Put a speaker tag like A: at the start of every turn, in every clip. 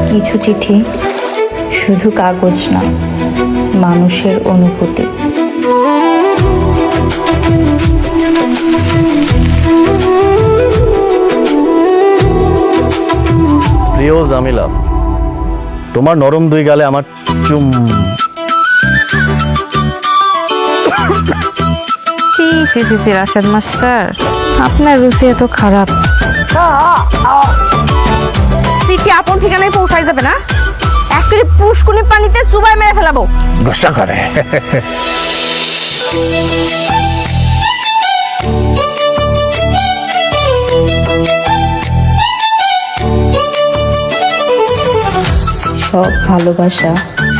A: কিছু চিঠি শুধু কাগজ না, মানুষের অনুভূতি।
B: প্রিয় জামিলা, তোমার নরম দুই গালে আমার চুম।
A: রাশেদ মাস্টার, আপনার রুচি এত খারাপ।
C: চিঠি আপন ঠিকানায় পৌঁছাই যাবে না, একটা পুষ্কুনি পানিতে চুবাই মেরে ফেলাবো।
D: গোসা করে
A: সব ভালোবাসা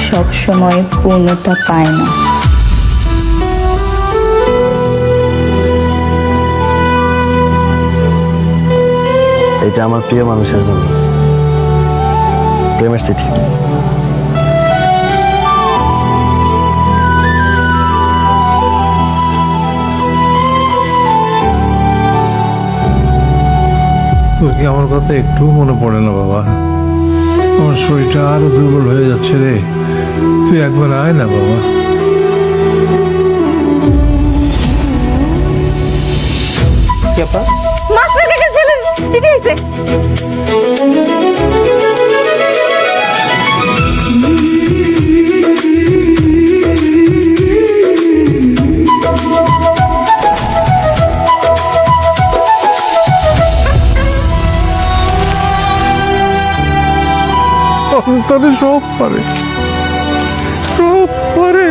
A: সব সময় পূর্ণতা পায় না।
B: এটা আমার প্রিয় মানুষের জন্য প্রেমের চিঠি।
E: তোর কি আমার কথা একটু মনে পড়ে না বাবা? আমার শরীরটা আরো দুর্বল হয়ে যাচ্ছে রে, তুই একবার আয় না বাবা।
C: মাস্টার কাছে ছিলেন, চিঠি আইছে।
E: অন্তরে সব পারে, সব পারে।